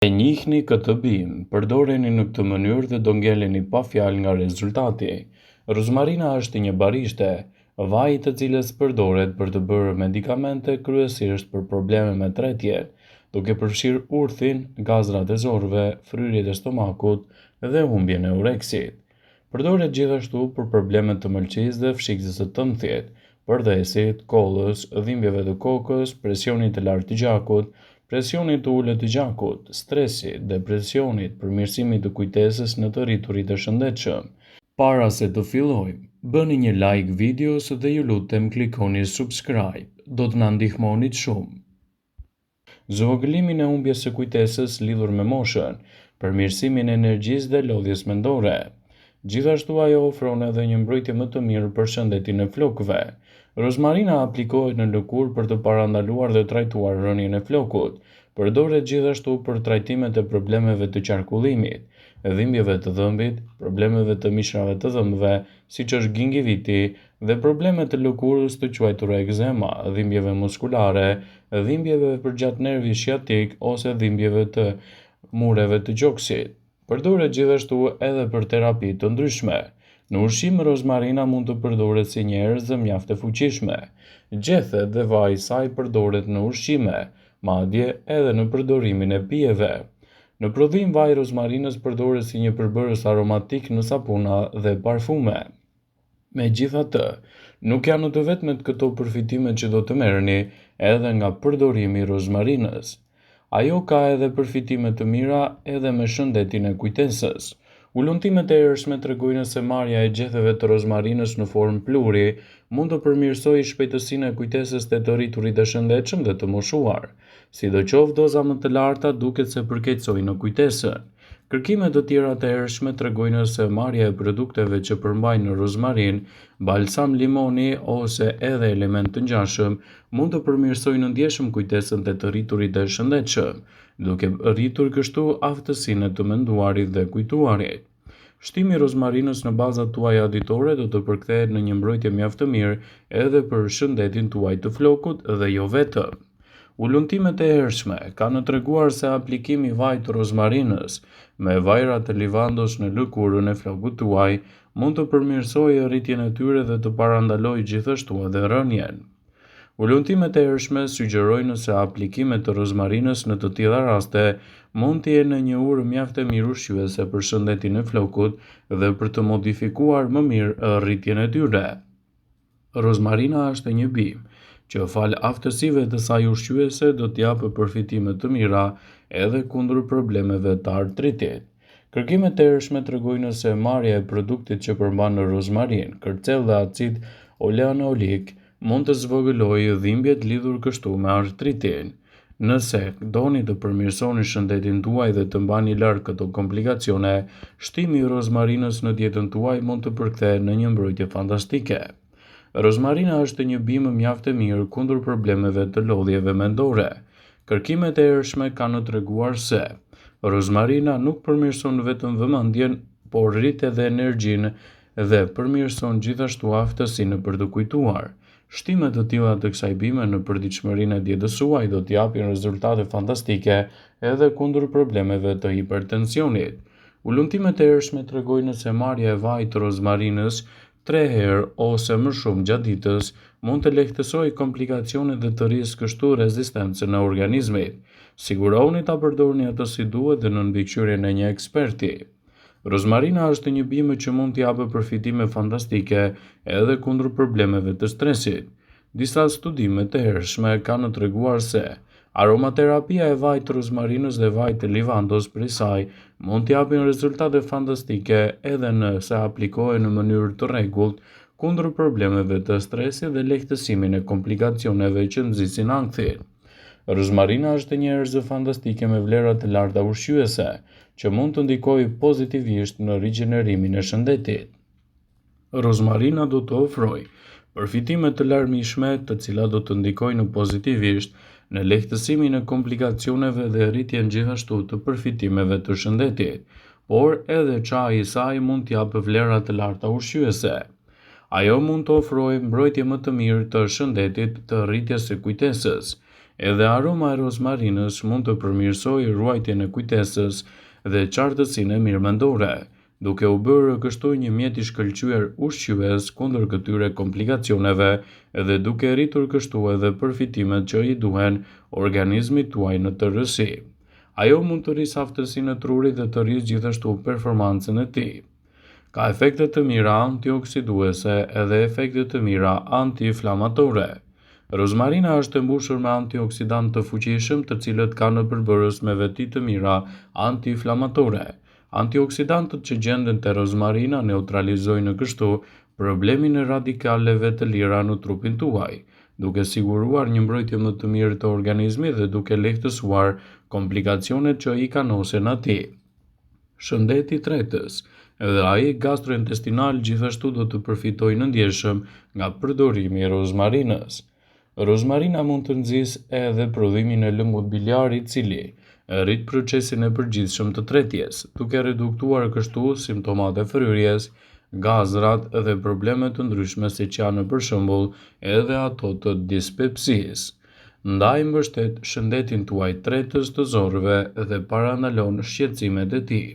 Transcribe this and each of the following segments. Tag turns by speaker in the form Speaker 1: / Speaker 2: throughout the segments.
Speaker 1: E njihni këtë bimë, përdoreni në këtë mënyrë dhe do ngeleni pa fjalë nga rezultati. Rozmarina është një barishte, vaj të cilës përdoret për të bërë medikamente kryesisht për probleme me tretjen, duke përfshirë urthin, gazrat e zorëve, fryrjet e stomakut dhe humbjen e ureksit. Përdoret gjithashtu për problemet të mëlçisë dhe fshikjes së tëmthjet, përdhesit, kollës, dhimbjeve të kokës, presionit të lartë të gjakut, presionit të ulët të gjakut, stresit, depresionit, përmirësimit të kujtesës në të rriturit e shëndetshëm. Para se të fillojmë, bëni një like videos dhe ju lutem klikoni subscribe, do të na ndihmonit shumë. Zvogëlimin e humbjes së kujtesës lidhur me moshën, përmirësimin e energjisë dhe lodhjes mendore. Gjithashtu ajo ofron edhe një mbrojtje më të mirë për shëndetin e flokëve. Rozmarina aplikohet në lëkurë për të parandaluar dhe trajtuar rënien e flokut. Përdoret gjithashtu për trajtimet e problemeve të qarkullimit, dhimbjeve të dhëmbit, problemeve të mishrave të dhëmbëve, siç është gingiviti, dhe problemet të lëkurës të quajtura ekzema, dhimbjeve muskulare, dhimbjeve përgjatë nervit sciatik ose dhimbjeve të mureve të gjoksit. Përdoret gjithashtu edhe për terapi të ndryshme. Në ushqim, rozmarina mund të përdoret si një erëzë mjaft e fuqishme. Gjethet dhe vaji i saj përdoret në ushqime, madje edhe në përdorimin e pijeve. Në prodhim, vaji i rozmarinës përdoret si një përbërës aromatik në sapuna dhe parfume. Megjithatë, nuk janë të vetmet këto përfitime që do të merrni edhe nga përdorimi i rozmarinës. Ajo ka edhe përfitime të mira edhe me shëndetin e kujtesës. Ullumtimet e hershme tregojnë se marrja e gjetheve të rozmarinës në formë pluri mund të përmirësojë shpejtësinë e kujtesës të rriturit të shëndetshëm dhe të moshuar. Sidoqoftë, doza më të larta duket se përkeqësojnë kujtesën. Kërkimet të tjera të hershme tregojnë se marrja e produkteve që përmbajnë rozmarin, balsam limoni ose edhe element të ngjashëm mund të përmirësojnë ndjeshëm kujtesën të rriturit të shëndetshëm, duke rritur kështu aftësinë të menduarit dhe kujtuarit. Shtimi i rozmarinës në bazat tuaja ditore do të përkthehet në një mbrojtje mjaft të mirë edhe për shëndetin tuaj të flokut dhe jo vetëm. Ullumtimet e hershme kanë treguar se aplikimi i vajit të rozmarinës me vajra të livandos në lëkurën e flokut tuaj mund të përmirësojë rritjen e tyre dhe të parandalojë gjithashtu edhe rënien. Ullumtimet e hershme sugjerojnë se aplikimet të rozmarinës në të tilla raste mund të jenë një urë mjaft e mirë ushqyese për shëndetin e flokut dhe për të modifikuar më mirë rritjen e tyre. Rozmarina është një bimë që fal aftësive të saj ushqyese do t'japë përfitime të mira edhe kundër problemeve të artritit. Kërkimet e hershme tregojnë se marrja e produktit që përmban rozmarin, kërcel dhe acid oleanolik mund të zvogëlojë dhimbjet lidhur kështu me artritin. Nëse doni të përmirësoni shëndetin tuaj dhe të mbani larg këto komplikacione, shtimi i rozmarinës në dietën tuaj mund të përkthehet në një mbrojtje fantastike. Rozmarina është një bimë mjaft e mirë kundër problemeve të lodhjeve mendore. Kërkimet e hershme kanë treguar se rozmarina nuk përmirëson vetëm vëmendjen, por rrit edhe energjinë dhe përmirëson gjithashtu aftësinë për të kujtuar. Shtime të tilla të kësaj bime në përditshmërinë e dietës suaj do të japin rezultate fantastike edhe kundër problemeve të hipertensionit. Ullumtimet e hershme tregojnë se marrja e vajit të rozmarinës 3 herë ose më shumë gjatë ditës mund të lehtësojë komplikacionet dhe të rrisë kështu rezistencën e organizmit. Sigurohuni ta përdorni atë si duhet dhe në mbikëqyrjen e një eksperti. Rozmarina është një bimë që mund të japë përfitime fantastike edhe kundër problemeve të stresit. Disa studime të hershme kanë treguar se aromaterapia e vajit të rozmarinës dhe vajit të livandos prej saj mund të japin rezultate fantastike edhe nëse aplikohen në mënyrë të rregullt kundër problemeve të stresit dhe lehtësimin e komplikacioneve që nxisin ankthin. Rozmarina është një erëzë fantastike me vlera të larta ushqyese, që mund të ndikojë pozitivisht në rigjenerimin e shëndetit. Rozmarina do të ofrojë përfitime të larmishme, të cilat do të ndikojnë pozitivisht në lehtësimin e komplikacioneve dhe rritjen gjithashtu të përfitimeve të shëndetit, por edhe çaji i saj mund të japë vlera të larta ushqyese. Ajo mund të ofrojë mbrojtje më të mirë të shëndetit, të rritjes së kujtesës, Edhe aroma e rozmarinës mund të përmirësojë ruajtjen e kujtesës dhe qartësinë e mirëmendore, duke u bërë kështu një mjet i shkëlqyer ushqyes kundër këtyre komplikacioneve dhe duke rritur kështu edhe përfitimet që i duhen organizmit tuaj në tërësi. Ajo mund të rrisë aftësinë e trurit dhe të rrisë gjithashtu performancën e tij. Ka efekte të mira antioksiduese edhe efekte të mira antiinflamatore. Rozmarina është e mbushur me antioksidantë të fuqishëm, të cilët kanë në përbërës me veti të mira antiinflamatore. Antioksidantët që gjenden te rozmarina neutralizojnë kështu problemin e radikaleve të lira në trupin tuaj, duke siguruar një mbrojtje më të mirë të organizmit dhe duke lehtësuar komplikacionet që i kanosen atij. Shëndeti i tretës. Edhe ai gastrointestinal gjithashtu do të përfitojë në ndjeshëm nga përdorimi i rozmarinës. Rozmarina mund të nxjisë edhe prodhimin e lëngut biliar i cili rrit procesin e përgjithshëm të tretjes, duke reduktuar kështu simptomat e fryrjes, gazrat dhe probleme të ndryshme siç janë për shembull edhe ato të dispepsisë. Ndaj mbështet shëndetin tuaj tretës të zorëve dhe parandalon shqetësimet e tij.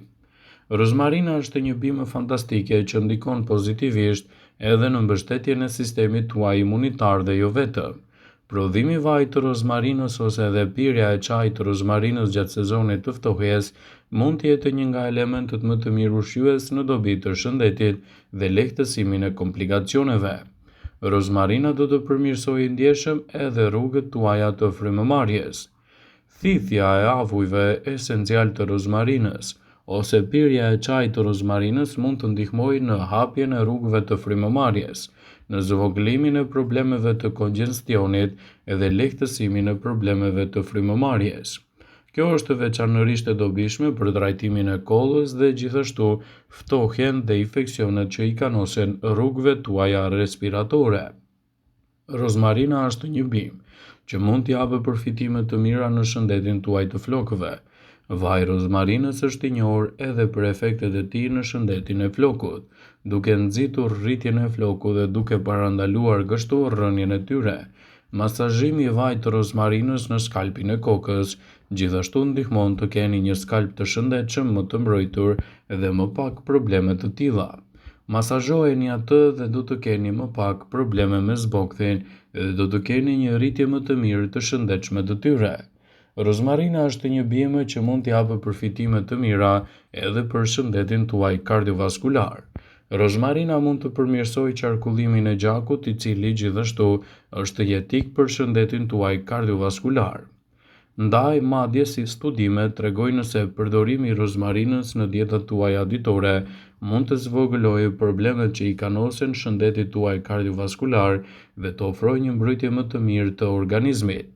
Speaker 1: Rozmarina është një bimë fantastike që ndikon pozitivisht edhe në mbështetjen e sistemit tuaj imunitar dhe jo vetëm. Prodhimi i vajit të rozmarinës ose edhe pirja e çajit të rozmarinës gjatë sezonit të ftohjes mund të jetë një nga elementet më të mirë ushqyes në dobi të shëndetit dhe lehtësimin e komplikacioneve. Rozmarina do të përmirësojë ndjeshëm edhe rrugët tuaja të frymëmarrjes. Thithja e avujve esencial të rozmarinës ose pirja e çajit të rozmarinës mund të ndihmojë në hapjen e rrugëve të frymëmarrjes, në zvogëlimin e problemeve të kongestionit dhe lehtësimin e problemeve të frymëmarrjes. Kjo është veçanërisht e dobishme për trajtimin e kollës dhe gjithashtu ftohjen dhe infeksionet që i kanosen rrugëve tuaja respiratore. Rozmarina është një bimë që mund të japë përfitime të mira në shëndetin tuaj të flokëve. Vaji i rozmarinës është i njohur edhe për efektet e tij në shëndetin e flokut, duke nxitur rritjen e flokut dhe duke parandaluar kështu rrënjen e tyre. Masazhimi i vajit të rozmarinës në skalpin e kokës gjithashtu ndihmon të keni një skalp të shëndetshëm, më të mbrojtur dhe më pak probleme të tilla. Masazhojeni atë dhe do të keni më pak probleme me zbokthin dhe do të keni një rritje më të mirë të shëndetshme të tyre. Rozmarina është një bimë që mund të japë përfitime të mira edhe për shëndetin tuaj kardiovaskular. Rozmarina mund të përmirësojë qarkullimin e gjakut, i cili gjithashtu është jetik për shëndetin tuaj kardiovaskular. Ndaj madje si studimet tregojnë se përdorimi i rozmarinës në dietat tuaja ditore mund të zvogëlojë problemet që i kanosen shëndetit tuaj kardiovaskular dhe të ofrojë një mbrojtje më të mirë të organizmit.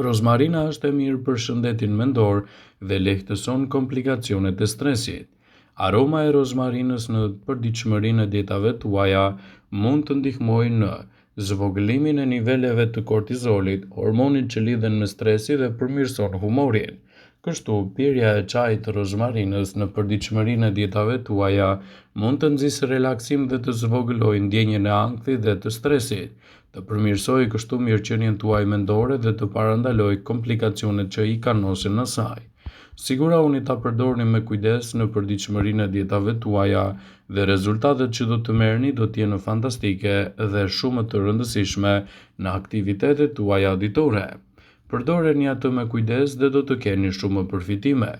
Speaker 1: Rozmarina është e mirë për shëndetin mendor dhe lehtëson komplikacionet e stresit. Aroma e rozmarinës në përditshmërinë e dietave tuaja mund të ndihmojë në zvogëlimin e niveleve të kortizolit, hormonit që lidhen me stresi dhe përmirëson humorin. Kështu, pirja e çajit të rozmarinës në përditshmërinë e dietave tuaja mund të nxjisë relaksim dhe të zvogëlojë ndjenjen e ankthit dhe të stresit, të përmirësojë kështu mirëqenien tuaj mendore dhe të parandalojë komplikacionet që i kanosen asaj. Sigurohuni ta përdorni me kujdes në përditshmërinë e dietave tuaja dhe rezultatet që do të merrni do të jenë fantastike dhe shumë të rëndësishme në aktivitetet tuaja ditore. Përdoreni atë me kujdes dhe do të keni shumë përfitime.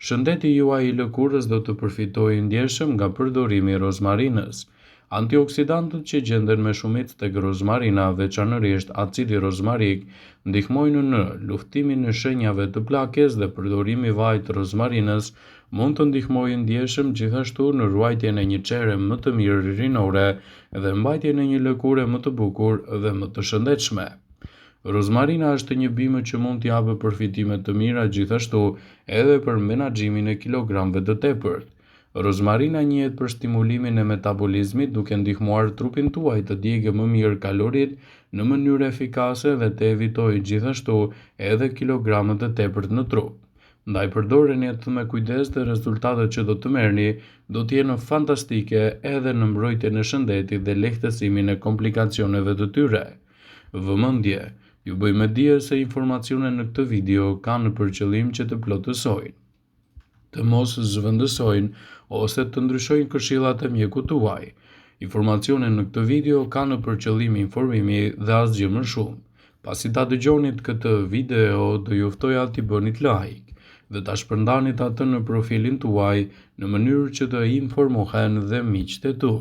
Speaker 1: Shëndeti juaj i lëkurës do të përfitojë ndjeshëm nga përdorimi i rozmarinës. Antioksidantët që gjenden me shumicë tek rozmarina, veçanërisht acidi rozmarik, ndihmojnë në luftimin e shenjave të plakes dhe përdorimi i vajit të rozmarinës mund të ndihmojë ndjeshëm gjithashtu në ruajtjen e një çere më të mirë urinore dhe mbajtjen e një lëkure më të bukur dhe më të shëndetshme. Rozmarina është një bimë që mund të japë përfitime të mira gjithashtu edhe për menaxhimin e kilogramëve të tepërt. Rozmarina njihet për stimulimin e metabolizmit duke ndihmuar trupin tuaj të djegë më mirë kalorit në mënyrë efikase dhe të evitojë gjithashtu edhe kilogramet e tepërt në trup. Ndaj përdoreni atë me kujdes dhe rezultatet që do të merrni do të jenë fantastike edhe në mbrojtjen e shëndetit dhe lehtësimin e komplikacioneve të tyre. Vëmendje, Ju bëjmë dije se informacionet në këtë video kanë për qëllim që të plotësojnë, të mos zhvendësojnë ose të ndryshojnë këshillat e mjekut tuaj. Informacionet në këtë video kanë për qëllim informimi dhe asgjë më shumë. Pasi ta dëgjonit këtë video, do ju ftoja t'i bënit like dhe ta shpërndanit atë në profilin tuaj në mënyrë që të informohen dhe miqtë e tu.